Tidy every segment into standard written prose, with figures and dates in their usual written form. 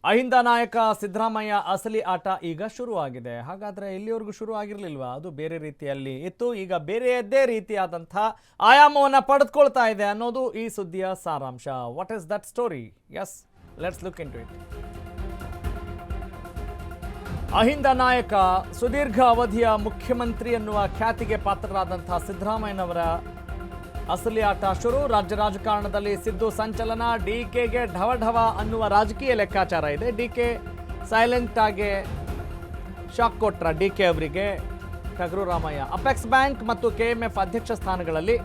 ಅಹಿಂದ ನಾಯಕ ಸಿದ್ದರಾಮಯ್ಯ ಅಸಲಿ ಆಟ ಈಗ ಶುರುವಾಗಿದೆ. ಹಾಗಾದರೆ ಇಲ್ಲಿವರೆಗೂ ಶುರು ಆಗಿರಲಿಲ್ವಾ? ಅದು ಬೇರೆ ರೀತಿಯಲ್ಲಿ ಇತ್ತು, ಈಗ ಬೇರೆಯದ್ದೇ ರೀತಿಯಾದಂಥ ಆಯಾಮವನ್ನು ಪಡೆದುಕೊಳ್ತಾ ಇದೆ ಅನ್ನೋದು ಈ ಸುದ್ದಿಯ ಸಾರಾಂಶ. What is that story? Yes, let's look into it. Ahinda ನಾಯಕ, ಸುದೀರ್ಘ ಅವಧಿಯ ಮುಖ್ಯಮಂತ್ರಿ ಎನ್ನುವ ಖ್ಯಾತಿಗೆ ಪಾತ್ರರಾದಂಥ ಸಿದ್ದರಾಮಯ್ಯನವರ ಅಸಲಿ ಆಟ ಶುರು. ರಾಜ್ಯ ರಾಜಕಾರಣದಲ್ಲಿ ಸಿದ್ದು ಸಂಚಲನ. ಡಿಕೆಗೆ ಢವಢವ ಅನ್ನುವ ರಾಜಕೀಯ ಲೆಕ್ಕಾಚಾರ ಇದೆ. ಡಿಕೆ ಸೈಲೆಂಟ್ ಆಗಿ ಶಾಕ್ ಕೊಟ್ರ ಡಿಕೆ ಅವರಿಗೆ ಟಗರು ರಾಮಯ್ಯ. ಅಪೆಕ್ಸ್ ಬ್ಯಾಂಕ್ ಮತ್ತು ಕೆಎಂಎಫ್ ಅಧ್ಯಕ್ಷ ಸ್ಥಾನಗಳಲ್ಲಿ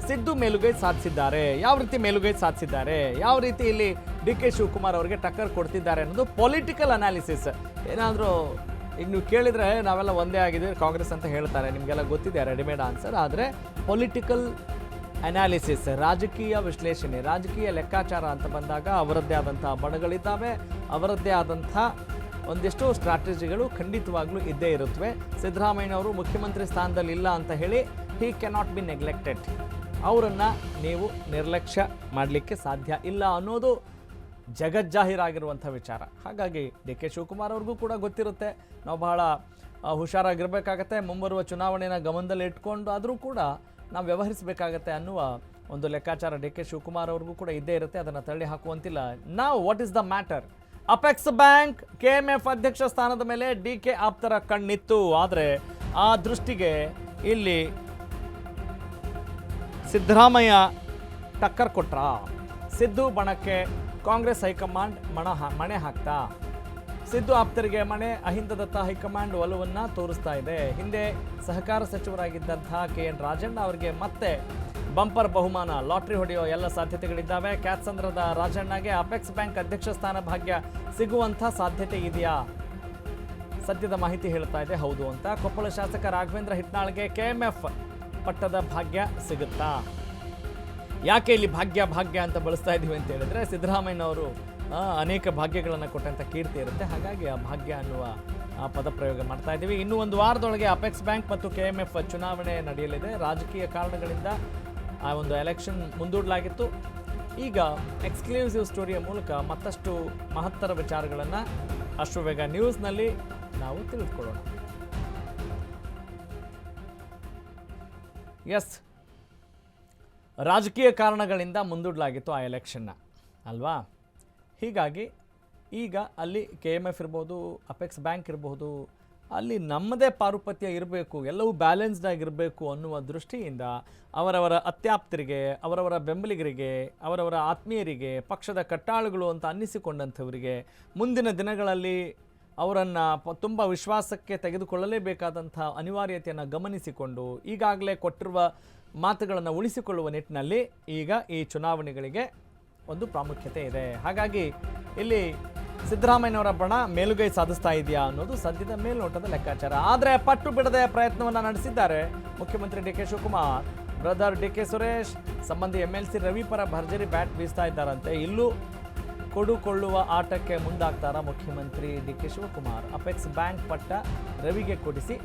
ಸಿದ್ದು ಮೇಲುಗೈ ಸಾಧಿಸಿದ್ದಾರೆ. ಯಾವ ರೀತಿ ಮೇಲುಗೈ ಸಾಧಿಸಿದ್ದಾರೆ, ಯಾವ ರೀತಿ ಇಲ್ಲಿ ಡಿಕೆ ಶಿವಕುಮಾರ್ ಅವರಿಗೆ ಟಕ್ಕರ್ ಕೊಡ್ತಿದ್ದಾರೆ ಅನ್ನೋದು ಪೊಲಿಟಿಕಲ್ ಅನಾಲಿಸಿಸ್. ಏನಾದರೂ ಈಗ ನೀವು ಕೇಳಿದರೆ ನಾವೆಲ್ಲ ಒಂದೇ ಆಗಿದ್ದೀವಿ ಕಾಂಗ್ರೆಸ್ ಅಂತ ಹೇಳ್ತಾರೆ, ನಿಮಗೆಲ್ಲ ಗೊತ್ತಿದೆ ರೆಡಿಮೇಡ್ ಆನ್ಸರ್. ಆದರೆ ಪೊಲಿಟಿಕಲ್ ಅನಾಲಿಸಿಸ್, ರಾಜಕೀಯ ವಿಶ್ಲೇಷಣೆ, ರಾಜಕೀಯ ಲೆಕ್ಕಾಚಾರ ಅಂತ ಬಂದಾಗ ಅವರದ್ದೇ ಆದಂಥ ಬಣಗಳಿದ್ದಾವೆ, ಅವರದ್ದೇ ಆದಂಥ ಒಂದಿಷ್ಟು ಸ್ಟ್ರಾಟಜಿಗಳು ಖಂಡಿತವಾಗ್ಲೂ ಇದ್ದೇ ಇರುತ್ತವೆ. ಸಿದ್ದರಾಮಯ್ಯನವರು ಮುಖ್ಯಮಂತ್ರಿ ಸ್ಥಾನದಲ್ಲಿ ಇಲ್ಲ ಅಂತ ಹೇಳಿ ಹಿ ಕ್ಯಾನಾಟ್ ಬಿ ನೆಗ್ಲೆಕ್ಟೆಡ್. ಅವರನ್ನು ನೀವು ನಿರ್ಲಕ್ಷ್ಯ ಮಾಡಲಿಕ್ಕೆ ಸಾಧ್ಯ ಇಲ್ಲ ಅನ್ನೋದು ಜಗಜ್ಜಾಹೀರಾಗಿರುವಂಥ ವಿಚಾರ. ಹಾಗಾಗಿ ಡಿ ಕೆ ಶಿವಕುಮಾರ್ ಅವ್ರಿಗೂ ಕೂಡ ಗೊತ್ತಿರುತ್ತೆ, ನಾವು ಬಹಳ ಹುಷಾರಾಗಿರಬೇಕಾಗತ್ತೆ, ಮುಂಬರುವ ಚುನಾವಣೆನ ಗಮನದಲ್ಲಿ ಇಟ್ಕೊಂಡು ಆದರೂ ಕೂಡ ನಾವು ವ್ಯವಹರಿಸಬೇಕಾಗತ್ತೆ ಅನ್ನುವ ಒಂದು ಲೆಕ್ಕಾಚಾರ ಡಿ ಕೆ ಶಿವಕುಮಾರ್ ಅವ್ರಿಗೂ ಕೂಡ ಇದ್ದೇ ಇರುತ್ತೆ. ಅದನ್ನು ತಳ್ಳಿ ಹಾಕುವಂತಿಲ್ಲ. ನಾವು what is the matter? Apex bank, KMF ಅಧ್ಯಕ್ಷ ಸ್ಥಾನದ ಮೇಲೆ ಡಿ ಕೆ ಆಪ್ತರ ಕಣ್ಣಿತ್ತು. ಆದರೆ ಆ ದೃಷ್ಟಿಗೆ ಇಲ್ಲಿ ಸಿದ್ದರಾಮಯ್ಯ ಟಕ್ಕರ್ ಕೊಟ್ರ. ಸಿದ್ದು ಬಣಕ್ಕೆ ಕಾಂಗ್ರೆಸ್ ಹೈಕಮಾಂಡ್ ಮಣೆ ಹಾಕ್ತಾ. ಸಿದ್ದು ಆಪ್ತರಿಗೆ ಮಣೆ. ಅಹಿಂದದತ್ತ ಹೈಕಮಾಂಡ್ ಒಲವನ್ನು ತೋರಿಸ್ತಾ ಇದೆ. ಹಿಂದೆ ಸಹಕಾರ ಸಚಿವರಾಗಿದ್ದಂತಹ KN ರಾಜಣ್ಣ ಅವರಿಗೆ ಮತ್ತೆ ಬಂಪರ್ ಬಹುಮಾನ, ಲಾಟ್ರಿ ಹೊಡೆಯೋ ಎಲ್ಲ ಸಾಧ್ಯತೆಗಳಿದ್ದಾವೆ. ಕ್ಯಾತ್ಸಂದ್ರದ ರಾಜಣ್ಣಗೆ ಅಪೆಕ್ಸ್ ಬ್ಯಾಂಕ್ ಅಧ್ಯಕ್ಷ ಸ್ಥಾನ ಭಾಗ್ಯ ಸಿಗುವಂಥ ಸಾಧ್ಯತೆ ಇದೆಯಾ? ಸದ್ಯದ ಮಾಹಿತಿ ಹೇಳ್ತಾ ಇದೆ ಹೌದು ಅಂತ. ಕೊಪ್ಪಳ ಶಾಸಕ ರಾಘವೇಂದ್ರ ಹಿಟ್ನಾಳ್ಗೆ KMF ಪಟ್ಟದ ಭಾಗ್ಯ ಸಿಗುತ್ತಾ? ಯಾಕೆ ಇಲ್ಲಿ ಭಾಗ್ಯ ಭಾಗ್ಯ ಅಂತ ಬಳಸ್ತಾ ಇದ್ದೀವಿ ಅಂತ ಹೇಳಿದ್ರೆ, ಸಿದ್ದರಾಮಯ್ಯನವರು ಅನೇಕ ಭಾಗ್ಯಗಳನ್ನು ಕೊಟ್ಟಂಥ ಕೀರ್ತಿ ಇರುತ್ತೆ. ಹಾಗಾಗಿ ಆ ಭಾಗ್ಯ ಅನ್ನುವ ಪದಪ್ರಯೋಗ ಮಾಡ್ತಾ ಇದ್ದೀವಿ. ಇನ್ನೂ ಒಂದು ವಾರದೊಳಗೆ ಅಪೆಕ್ಸ್ ಬ್ಯಾಂಕ್ ಮತ್ತು KMF ಚುನಾವಣೆ ನಡೆಯಲಿದೆ. ರಾಜಕೀಯ ಕಾರಣಗಳಿಂದ ಆ ಒಂದು ಎಲೆಕ್ಷನ್ ಮುಂದೂಡಲಾಗಿತ್ತು. ಈಗ ಎಕ್ಸ್ಕ್ಲೂಸಿವ್ ಸ್ಟೋರಿಯ ಮೂಲಕ ಮತ್ತಷ್ಟು ಮಹತ್ತರ ವಿಚಾರಗಳನ್ನು ಅಶ್ವವೇಗ ನ್ಯೂಸ್ನಲ್ಲಿ ನಾವು ತಿಳಿದುಕೊಳ್ಳೋಣ. ಎಸ್, ರಾಜಕೀಯ ಕಾರಣಗಳಿಂದ ಮುಂದೂಡಲಾಗಿತ್ತು ಆ ಎಲೆಕ್ಷನ್ನ ಅಲ್ವಾ? ಹೀಗಾಗಿ ಈಗ ಅಲ್ಲಿ KMF ಇರ್ಬೋದು, ಅಪೆಕ್ಸ್ ಬ್ಯಾಂಕ್ ಇರಬಹುದು, ಅಲ್ಲಿ ನಮ್ಮದೇ ಪಾರುಪತ್ಯ ಇರಬೇಕು, ಎಲ್ಲವೂ ಬ್ಯಾಲೆನ್ಸ್ಡ್ ಆಗಿರಬೇಕು ಅನ್ನುವ ದೃಷ್ಟಿಯಿಂದ ಅವರವರ ಅತ್ಯಾಪ್ತರಿಗೆ, ಅವರವರ ಬೆಂಬಲಿಗರಿಗೆ, ಅವರವರ ಆತ್ಮೀಯರಿಗೆ, ಪಕ್ಷದ ಕಟ್ಟಾಳುಗಳು ಅಂತ ಅನ್ನಿಸಿಕೊಂಡಂಥವರಿಗೆ ಮುಂದಿನ ದಿನಗಳಲ್ಲಿ ಅವರನ್ನು ತುಂಬ ವಿಶ್ವಾಸಕ್ಕೆ ತೆಗೆದುಕೊಳ್ಳಲೇಬೇಕಾದಂಥ ಅನಿವಾರ್ಯತೆಯನ್ನು ಗಮನಿಸಿಕೊಂಡು ಈಗಾಗಲೇ ಕೊಟ್ಟಿರುವ ಮಾತುಗಳನ್ನು ಉಳಿಸಿಕೊಳ್ಳುವ ನಿಟ್ಟಿನಲ್ಲಿ ಈಗ ಈ ಚುನಾವಣೆಗಳಿಗೆ ಒಂದು ಪ್ರಾಮುಖ್ಯತೆ ಇದೆ. ಹಾಗಾಗಿ ಇಲ್ಲಿ ಸಿದ್ದರಾಮಯ್ಯನವರ ಬಣ ಮೇಲುಗೈ ಸಾಧಿಸ್ತಾ ಇದೆಯಾ ಅನ್ನೋದು ಸದ್ಯದ ಮೇಲ್ನೋಟದ ಲೆಕ್ಕಾಚಾರ. ಆದರೆ ಪಟ್ಟು ಬಿಡದೆ ಪ್ರಯತ್ನವನ್ನು ನಡೆಸಿದ್ದಾರೆ ಮುಖ್ಯಮಂತ್ರಿ D K Shivakumar. Brother D K Suresh, ಸಂಬಂಧಿ MLC ರವಿ ಪರ ಭರ್ಜರಿ ಬ್ಯಾಟ್ ಬೀಸ್ತಾ ಇದ್ದಾರಂತೆ. ಇಲ್ಲೂ ಕೊಡುಕೊಳ್ಳುವ ಆಟಕ್ಕೆ ಮುಂದಾಗ್ತಾರ ಮುಖ್ಯಮಂತ್ರಿ D K Shivakumar. Apex bank ಪಟ್ಟ ರವಿಗೆ ಕೊಡಿಸಿ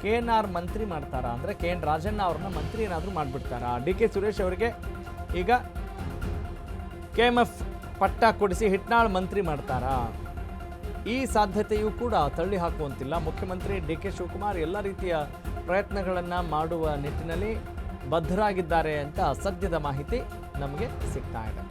KNR ಮಂತ್ರಿ ಮಾಡ್ತಾರಾ? ಅಂದರೆ KN ರಾಜಣ್ಣ ಅವ್ರನ್ನ ಮಂತ್ರಿ ಏನಾದರೂ ಮಾಡಿಬಿಡ್ತಾರಾ? ಡಿ ಕೆ ಸುರೇಶ್ ಅವರಿಗೆ ಈಗ KMF ಪಟ್ಟ ಕೊಡಿಸಿ ಹಿಟ್ನಾಳ್ ಮಂತ್ರಿ ಮಾಡ್ತಾರಾ? ಈ ಸಾಧ್ಯತೆಯೂ ಕೂಡ ತಳ್ಳಿ ಹಾಕುವಂತಿಲ್ಲ. ಮುಖ್ಯಮಂತ್ರಿ ಡಿ ಕೆ ಶಿವಕುಮಾರ್ ಎಲ್ಲ ರೀತಿಯ ಪ್ರಯತ್ನಗಳನ್ನು ಮಾಡುವ ನಿಟ್ಟಿನಲ್ಲಿ ಬದ್ಧರಾಗಿದ್ದಾರೆ ಅಂತ ಸದ್ಯದ ಮಾಹಿತಿ ನಮಗೆ ಸಿಗ್ತಾ ಇದೆ.